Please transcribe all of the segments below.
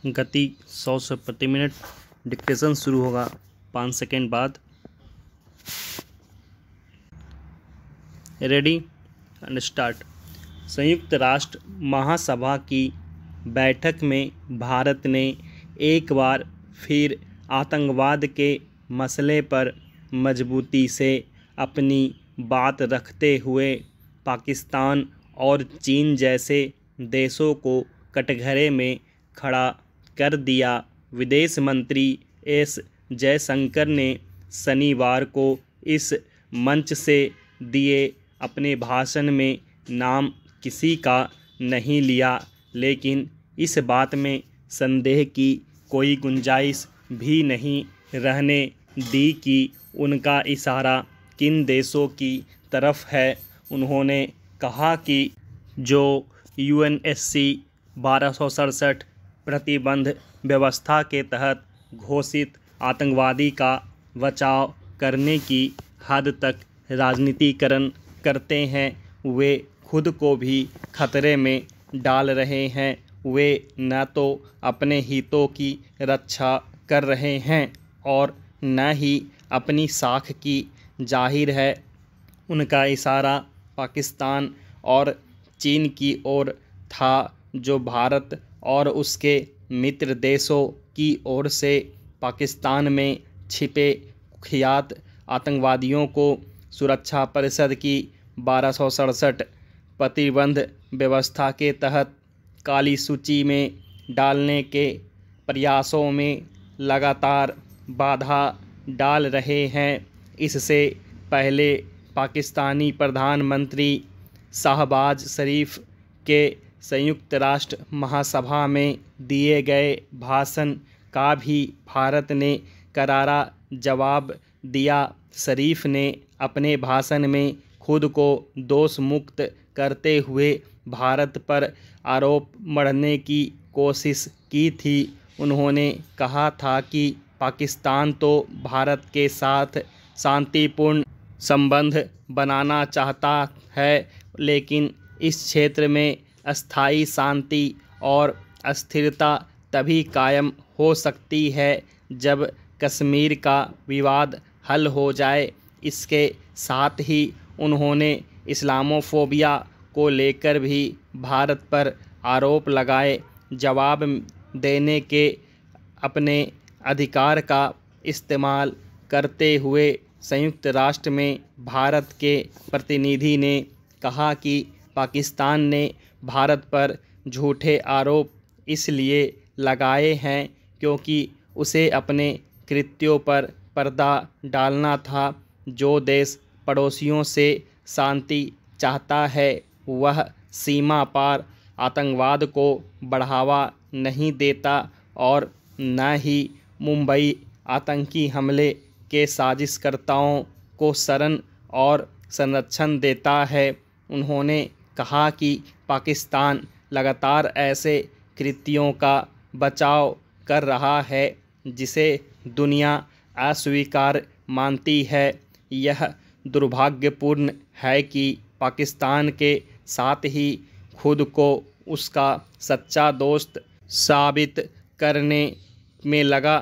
गति 100 से प्रति मिनट। डिक्टेशन शुरू होगा 5 सेकेंड बाद। Ready and start. संयुक्त राष्ट्र महासभा की बैठक में भारत ने एक बार फिर आतंकवाद के मसले पर मजबूती से अपनी बात रखते हुए पाकिस्तान और चीन जैसे देशों को कटघरे में खड़ा कर दिया। विदेश मंत्री एस जयशंकर ने शनिवार को इस मंच से दिए अपने भाषण में नाम किसी का नहीं लिया, लेकिन इस बात में संदेह की कोई गुंजाइश भी नहीं रहने दी कि उनका इशारा किन देशों की तरफ है। उन्होंने कहा कि जो यूएनएससी 1267 प्रतिबंध व्यवस्था के तहत घोषित आतंकवादी का बचाव करने की हद तक राजनीतिकरण करते हैं, वे खुद को भी खतरे में डाल रहे हैं। वे न तो अपने हितों की रक्षा कर रहे हैं और न ही अपनी साख की। जाहिर है उनका इशारा पाकिस्तान और चीन की ओर था, जो भारत और उसके मित्र देशों की ओर से पाकिस्तान में छिपे कुख्यात आतंकवादियों को सुरक्षा परिषद की 1267 प्रतिबंध व्यवस्था के तहत काली सूची में डालने के प्रयासों में लगातार बाधा डाल रहे हैं। इससे पहले पाकिस्तानी प्रधानमंत्री शहबाज शरीफ के संयुक्त राष्ट्र महासभा में दिए गए भाषण का भी भारत ने करारा जवाब दिया। शरीफ ने अपने भाषण में खुद को दोष मुक्त करते हुए भारत पर आरोप मढ़ने की कोशिश की थी। उन्होंने कहा था कि पाकिस्तान तो भारत के साथ शांतिपूर्ण संबंध बनाना चाहता है, लेकिन इस क्षेत्र में अस्थायी शांति और अस्थिरता तभी कायम हो सकती है जब कश्मीर का विवाद हल हो जाए। इसके साथ ही उन्होंने इस्लामोफोबिया को लेकर भी भारत पर आरोप लगाए। जवाब देने के अपने अधिकार का इस्तेमाल करते हुए संयुक्त राष्ट्र में भारत के प्रतिनिधि ने कहा कि पाकिस्तान ने भारत पर झूठे आरोप इसलिए लगाए हैं क्योंकि उसे अपने कृत्यों पर पर्दा डालना था। जो देश पड़ोसियों से शांति चाहता है वह सीमा पार आतंकवाद को बढ़ावा नहीं देता और न ही मुंबई आतंकी हमले के साजिशकर्ताओं को शरण और संरक्षण देता है। उन्होंने कहा कि पाकिस्तान लगातार ऐसे कृत्यों का बचाव कर रहा है जिसे दुनिया अस्वीकार्य मानती है। यह दुर्भाग्यपूर्ण है कि पाकिस्तान के साथ ही खुद को उसका सच्चा दोस्त साबित करने में लगा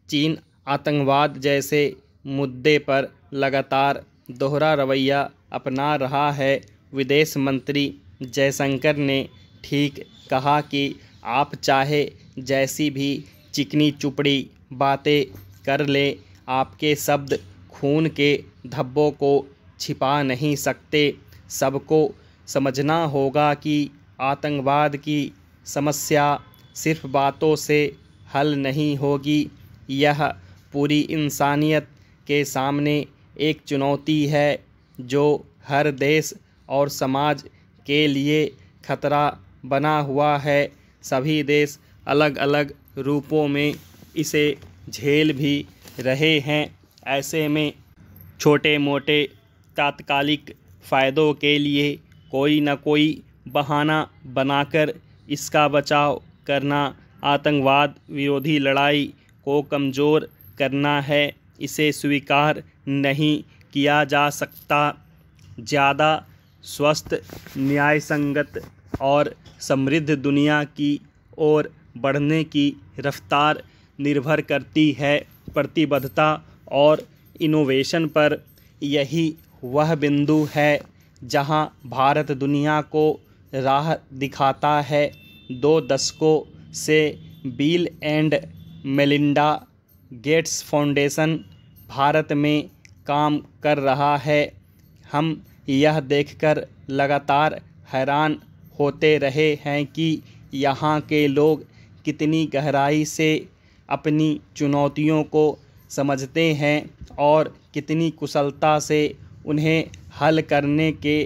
चीन आतंकवाद जैसे मुद्दे पर लगातार दोहरा रवैया अपना रहा है। विदेश मंत्री जयशंकर ने ठीक कहा कि आप चाहे जैसी भी चिकनी चुपड़ी बातें कर ले, आपके शब्द खून के धब्बों को छिपा नहीं सकते। सबको समझना होगा कि आतंकवाद की समस्या सिर्फ बातों से हल नहीं होगी। यह पूरी इंसानियत के सामने एक चुनौती है जो हर देश और समाज के लिए खतरा बना हुआ है। सभी देश अलग अलग रूपों में इसे झेल भी रहे हैं। ऐसे में छोटे मोटे तात्कालिक फ़ायदों के लिए कोई न कोई बहाना बनाकर इसका बचाव करना आतंकवाद विरोधी लड़ाई को कमज़ोर करना है। इसे स्वीकार नहीं किया जा सकता। ज़्यादा स्वस्थ, न्यायसंगत और समृद्ध दुनिया की ओर बढ़ने की रफ्तार निर्भर करती है प्रतिबद्धता और इनोवेशन पर। यही वह बिंदु है जहां भारत दुनिया को राह दिखाता है। 2 दशकों से bill and Melinda Gates foundation Bharat में काम कर रहा है। हम यह देखकर लगातार हैरान होते रहे हैं कि यहाँ के लोग कितनी गहराई से अपनी चुनौतियों को समझते हैं और कितनी कुशलता से उन्हें हल करने के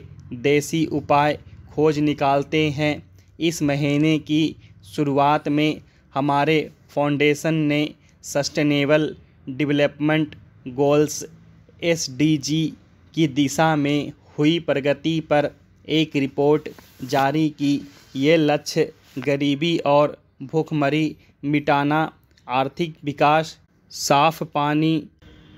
देसी उपाय खोज निकालते हैं। इस महीने की शुरुआत में हमारे फाउंडेशन ने सस्टेनेबल डेवलपमेंट गोल्स (SDG) की दिशा में हुई प्रगति पर एक रिपोर्ट जारी की। ये लक्ष्य गरीबी और भूखमरी मिटाना, आर्थिक विकास, साफ पानी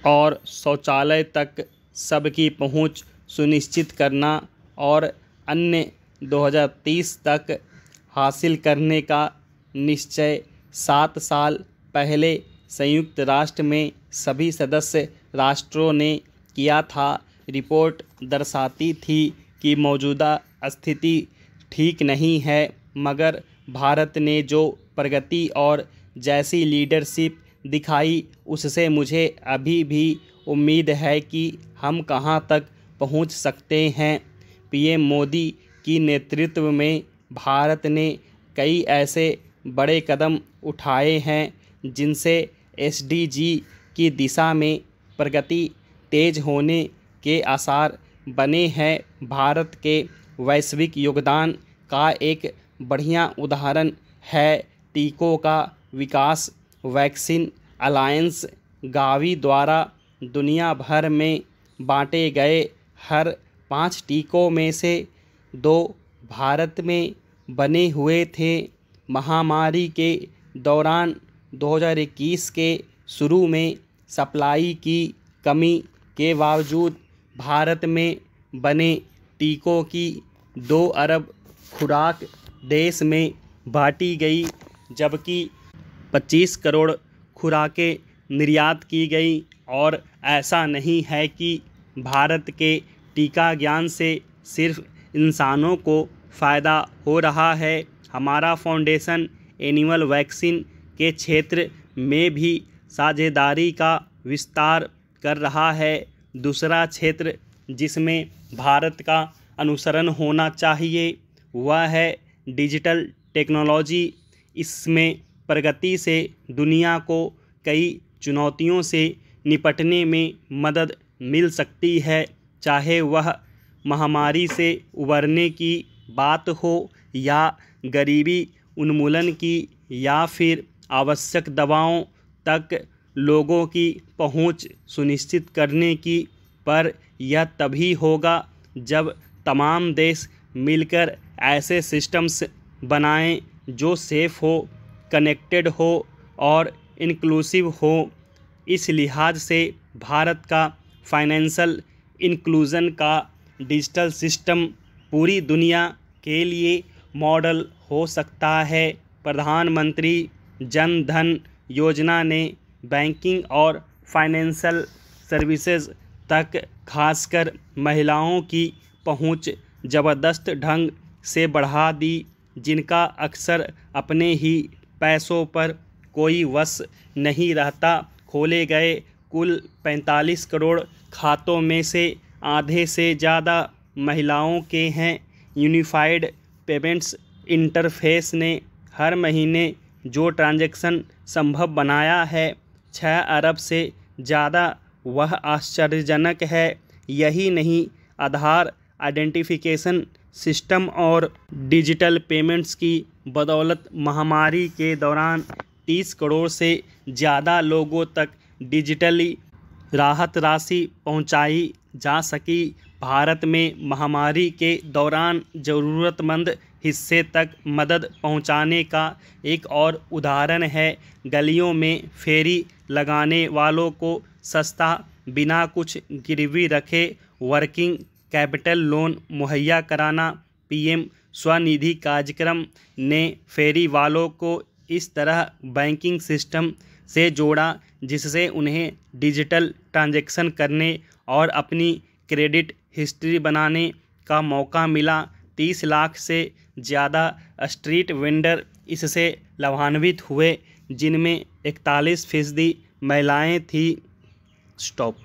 और शौचालय तक सबकी पहुंच सुनिश्चित करना और अन्य 2030 तक हासिल करने का निश्चय 7 साल पहले संयुक्त राष्ट्र में सभी सदस्य राष्ट्रों ने किया था। रिपोर्ट दर्शाती थी कि मौजूदा स्थिति ठीक नहीं है, मगर भारत ने जो प्रगति और जैसी लीडरशिप दिखाई, उससे मुझे अभी भी उम्मीद है कि हम कहां तक पहुंच सकते हैं। पीएम मोदी की नेतृत्व में भारत ने कई ऐसे बड़े कदम उठाए हैं जिनसे SDG की दिशा में प्रगति तेज होने के आसार बने हैं। भारत के वैश्विक योगदान का एक बढ़िया उदाहरण है टीकों का विकास। वैक्सीन अलायंस गावी द्वारा दुनिया भर में बांटे गए हर 5 टीकों में से 2 भारत में बने हुए थे। महामारी के दौरान 2021 के शुरू में सप्लाई की कमी के बावजूद भारत में बने टीकों की 2 अरब खुराक देश में बांटी गई, जबकि 25 करोड़ खुराकें निर्यात की गई। और ऐसा नहीं है कि भारत के टीका ज्ञान से सिर्फ इंसानों को फ़ायदा हो रहा है। हमारा फाउंडेशन एनिमल वैक्सीन के क्षेत्र में भी साझेदारी का विस्तार कर रहा है। दूसरा क्षेत्र जिसमें भारत का अनुसरण होना चाहिए वह है डिजिटल टेक्नोलॉजी। इसमें प्रगति से दुनिया को कई चुनौतियों से निपटने में मदद मिल सकती है, चाहे वह महामारी से उबरने की बात हो या गरीबी उन्मूलन की या फिर आवश्यक दवाओं तक लोगों की पहुंच सुनिश्चित करने की। पर यह तभी होगा जब तमाम देश मिलकर ऐसे सिस्टम्स बनाएं जो सेफ हो, कनेक्टेड हो और इंक्लूसिव हो। इस लिहाज से भारत का फाइनेंशियल इंक्लूजन का डिजिटल सिस्टम पूरी दुनिया के लिए मॉडल हो सकता है। प्रधानमंत्री जन धन योजना ने बैंकिंग और फाइनेंशियल सर्विसेज तक खासकर महिलाओं की पहुंच ज़बरदस्त ढंग से बढ़ा दी, जिनका अक्सर अपने ही पैसों पर कोई वश नहीं रहता। खोले गए कुल 45 करोड़ खातों में से आधे से ज़्यादा महिलाओं के हैं। यूनिफाइड पेमेंट्स इंटरफेस ने हर महीने जो ट्रांजैक्शन संभव बनाया है 6 अरब से ज़्यादा, वह आश्चर्यजनक है। यही नहीं, आधार आइडेंटिफिकेशन सिस्टम और डिजिटल पेमेंट्स की बदौलत महामारी के दौरान 30 करोड़ से ज़्यादा लोगों तक डिजिटली राहत राशि पहुंचाई जा सकी। भारत में महामारी के दौरान ज़रूरतमंद हिस्से तक मदद पहुंचाने का एक और उदाहरण है गलियों में फेरी लगाने वालों को सस्ता, बिना कुछ गिरवी रखे वर्किंग कैपिटल लोन मुहैया कराना। पीएम स्वनिधि कार्यक्रम ने फेरी वालों को इस तरह बैंकिंग सिस्टम से जोड़ा जिससे उन्हें डिजिटल ट्रांजैक्शन करने और अपनी क्रेडिट हिस्ट्री बनाने का मौका मिला। 30 लाख से ज़्यादा स्ट्रीट वेंडर इससे लाभान्वित हुए, जिनमें 41% महिलाएं थीं। स्टॉप।